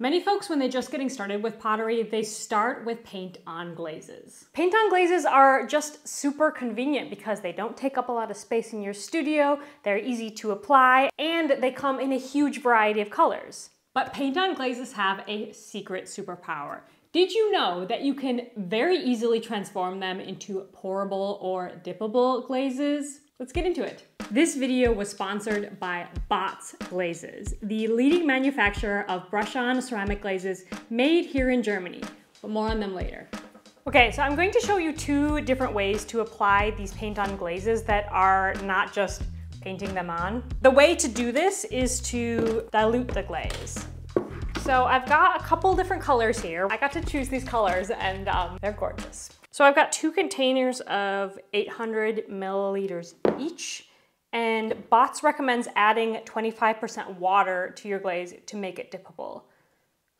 Many folks, when they're just getting started with pottery, they start with paint-on glazes. Paint-on glazes are just super convenient because they don't take up a lot of space in your studio, they're easy to apply, and they come in a huge variety of colors. But paint-on glazes have a secret superpower. Did you know that you can very easily transform them into pourable or dippable glazes? Let's get into it. This video was sponsored by BOTZ Glazes, the leading manufacturer of brush-on ceramic glazes made here in Germany, but more on them later. Okay, so I'm going to show you two different ways to apply these paint-on glazes that are not just painting them on. The way to do this is to dilute the glaze. So I've got a couple different colors here. I got to choose these colors and they're gorgeous. So I've got two containers of 800 milliliters each, and BOTZ recommends adding 25% water to your glaze to make it dippable.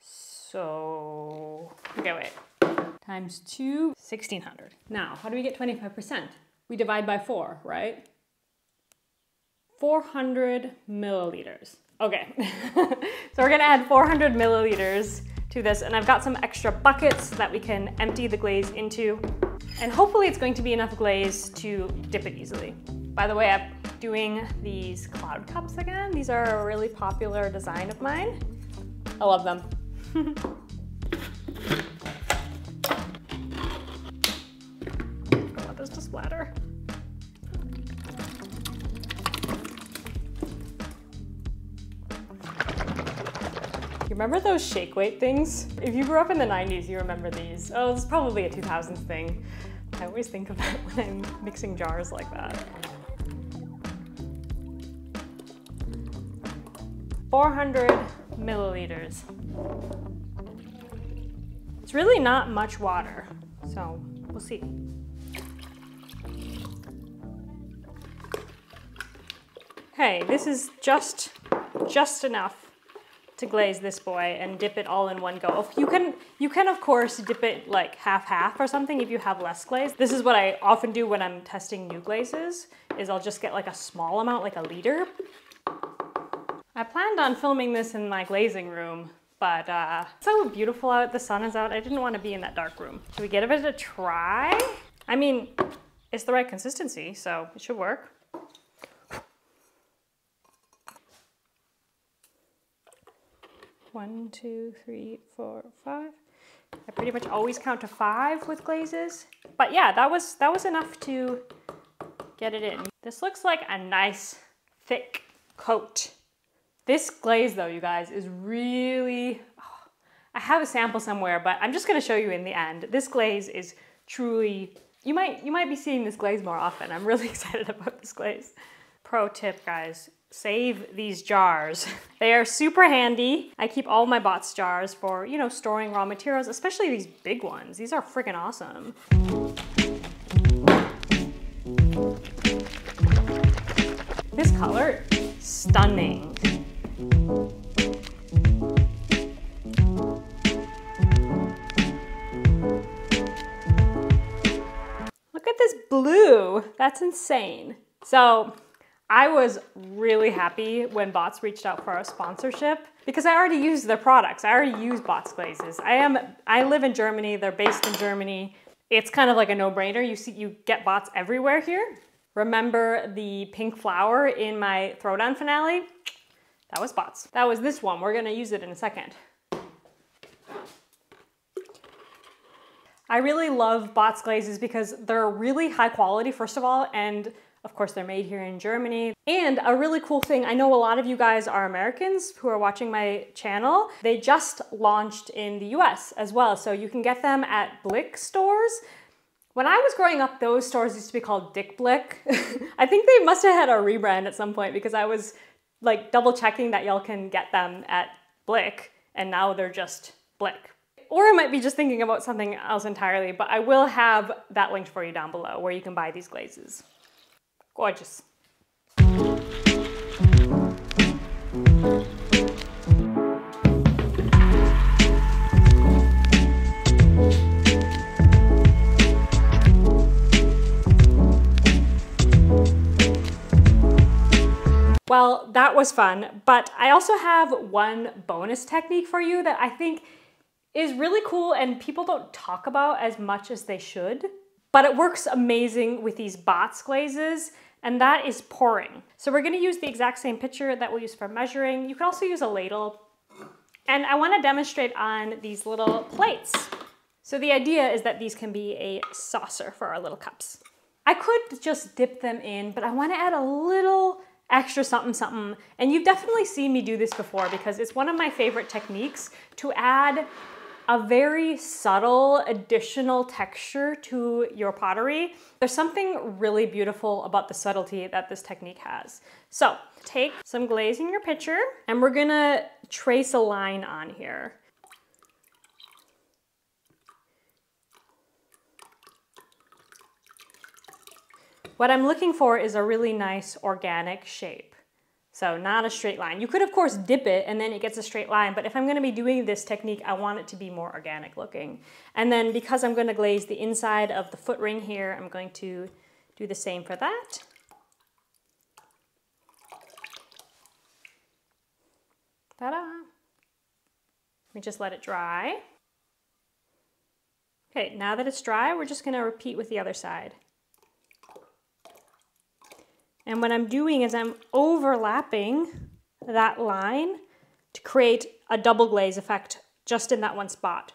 So, okay, wait, times 2, 1600. Now, how do we get 25%? We divide by 4, right? 400 milliliters. Okay, so we're gonna add 400 milliliters to this, and I've got some extra buckets that we can empty the glaze into, and hopefully it's going to be enough glaze to dip it easily. By the way, I'm doing these cloud cups again. These are a really popular design of mine. I love them. I want this to splatter. You remember those shake weight things? If you grew up in the 90s, you remember these. Oh, this is probably a 2000s thing. I always think of that when I'm mixing jars like that. 400 milliliters. It's really not much water, so we'll see. Okay, this is just enough to glaze this boy and dip it all in one go. You can of course dip it like half or something if you have less glaze. This is what I often do when I'm testing new glazes, is I'll just get like a small amount, like a liter. I planned on filming this in my glazing room, but it's so beautiful out, the sun is out, I didn't want to be in that dark room. Should we give it a try? I mean, it's the right consistency, so it should work. One, two, three, four, five. I pretty much always count to 5 with glazes. But yeah, that was enough to get it in. This looks like a nice thick coat. This glaze though, you guys, is really, I have a sample somewhere, but I'm just gonna show you in the end. This glaze is truly, you might be seeing this glaze more often. I'm really excited about this glaze. Pro tip, guys. Save these jars. They are super handy. I keep all my BOTZ jars for, you know, storing raw materials, especially these big ones. These are freaking awesome. This color, stunning. Look at this blue. That's insane. So, I was really happy when BOTZ reached out for a sponsorship because I already use their products. I already use BOTZ glazes. I live in Germany, they're based in Germany. It's kind of like a no-brainer. You get BOTZ everywhere here. Remember the pink flower in my throwdown finale? That was BOTZ. That was this one. We're gonna use it in a second. I really love BOTZ glazes because they're really high quality, first of all, and of course, they're made here in Germany. And a really cool thing, I know a lot of you guys are Americans who are watching my channel. They just launched in the US as well, so you can get them at Blick stores. When I was growing up, those stores used to be called Dick Blick. I think they must have had a rebrand at some point because I was like double checking that y'all can get them at Blick, and now they're just Blick. Or I might be just thinking about something else entirely, but I will have that linked for you down below where you can buy these glazes. Gorgeous. Well, that was fun, but I also have one bonus technique for you that I think is really cool and people don't talk about as much as they should, but it works amazing with these BOTZ glazes, and that is pouring. So we're gonna use the exact same pitcher that we'll use for measuring. You can also use a ladle. And I wanna demonstrate on these little plates. So the idea is that these can be a saucer for our little cups. I could just dip them in, but I wanna add a little extra something something. And you've definitely seen me do this before because it's one of my favorite techniques to add a very subtle additional texture to your pottery. There's something really beautiful about the subtlety that this technique has. So take some glaze in your pitcher and we're gonna trace a line on here. What I'm looking for is a really nice organic shape. So not a straight line. You could of course dip it and then it gets a straight line, but if I'm gonna be doing this technique, I want it to be more organic looking. And then because I'm gonna glaze the inside of the foot ring here, I'm going to do the same for that. Ta-da! Let me just let it dry. Okay, now that it's dry, we're just gonna repeat with the other side. And what I'm doing is I'm overlapping that line to create a double glaze effect just in that one spot.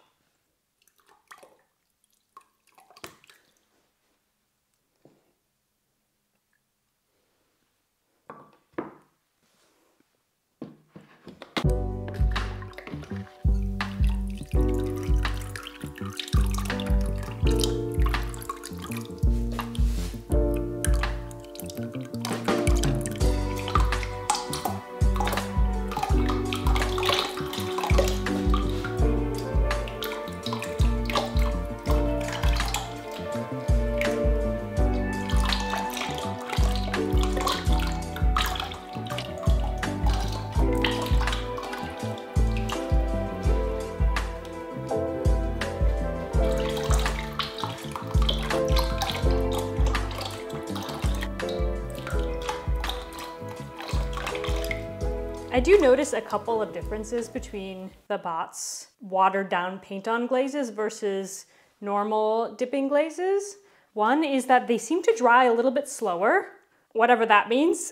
I do notice a couple of differences between the BOTZ watered down paint-on glazes versus normal dipping glazes. One is that they seem to dry a little bit slower, whatever that means.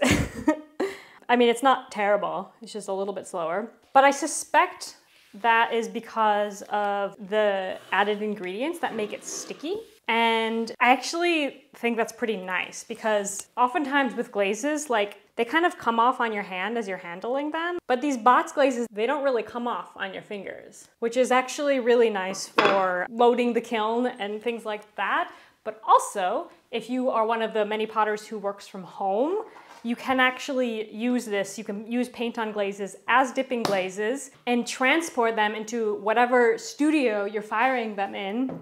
I mean, it's not terrible, it's just a little bit slower. But I suspect that is because of the added ingredients that make it sticky. And I actually think that's pretty nice because oftentimes with glazes, like they kind of come off on your hand as you're handling them. But these BOTZ glazes, they don't really come off on your fingers, which is actually really nice for loading the kiln and things like that. But also, if you are one of the many potters who works from home, you can actually use this. You can use paint-on glazes as dipping glazes and transport them into whatever studio you're firing them in.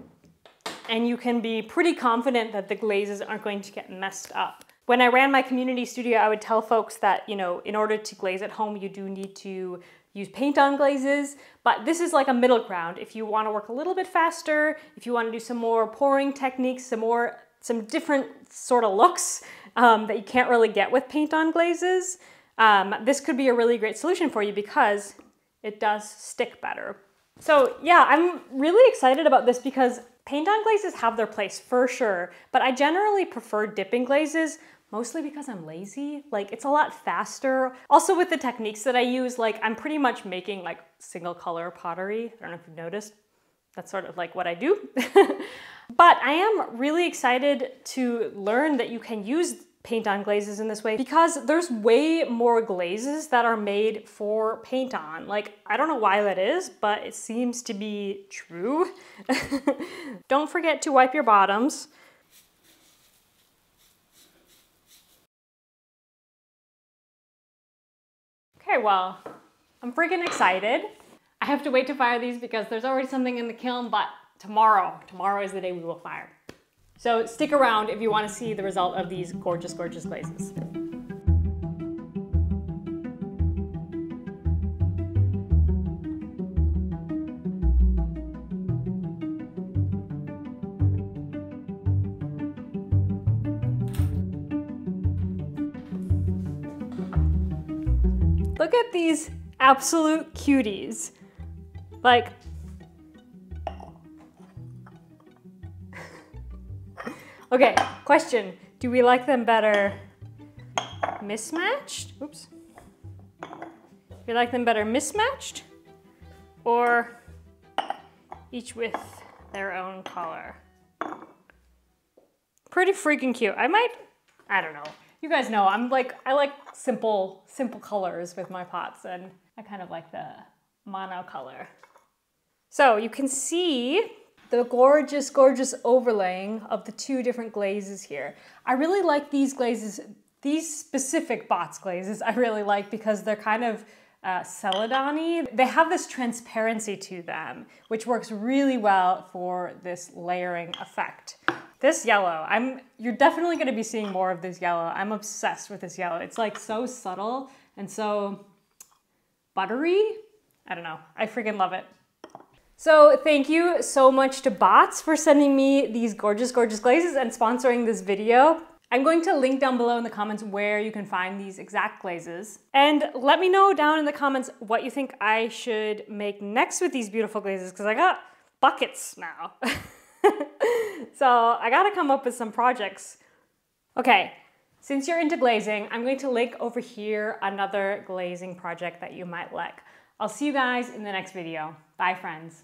And you can be pretty confident that the glazes aren't going to get messed up. When I ran my community studio, I would tell folks that, you know, in order to glaze at home, you do need to use paint-on glazes, but this is like a middle ground. If you want to work a little bit faster, if you want to do some more pouring techniques, some different sort of looks that you can't really get with paint-on glazes, this could be a really great solution for you because it does stick better. So yeah, I'm really excited about this because paint-on glazes have their place for sure, but I generally prefer dipping glazes, mostly because I'm lazy. Like, it's a lot faster. Also with the techniques that I use, like I'm pretty much making like single color pottery. I don't know if you've noticed. That's sort of like what I do. But I am really excited to learn that you can use paint-on glazes in this way because there's way more glazes that are made for paint-on. Like, I don't know why that is, but it seems to be true. Don't forget to wipe your bottoms. Okay, well, I'm freaking excited. I have to wait to fire these because there's already something in the kiln, but tomorrow is the day we will fire. So stick around if you want to see the result of these gorgeous, gorgeous glazes. Look at these absolute cuties. Like, okay, question. Do we like them better mismatched? Oops. Do we like them better mismatched or each with their own color? Pretty freaking cute. I don't know. You guys know I like simple colors with my pots, and I kind of like the mono color. So you can see the gorgeous, gorgeous overlaying of the two different glazes here. I really like these glazes, these specific BOTZ glazes I really like because they're kind of celadon-y. They have this transparency to them, which works really well for this layering effect. This yellow, you're definitely gonna be seeing more of this yellow. I'm obsessed with this yellow. It's like so subtle and so buttery. I don't know, I freaking love it. So thank you so much to BOTZ for sending me these gorgeous, gorgeous glazes and sponsoring this video. I'm going to link down below in the comments where you can find these exact glazes. And let me know down in the comments what you think I should make next with these beautiful glazes, because I got buckets now. So I gotta come up with some projects. Okay, since you're into glazing, I'm going to link over here another glazing project that you might like. I'll see you guys in the next video. Bye, friends.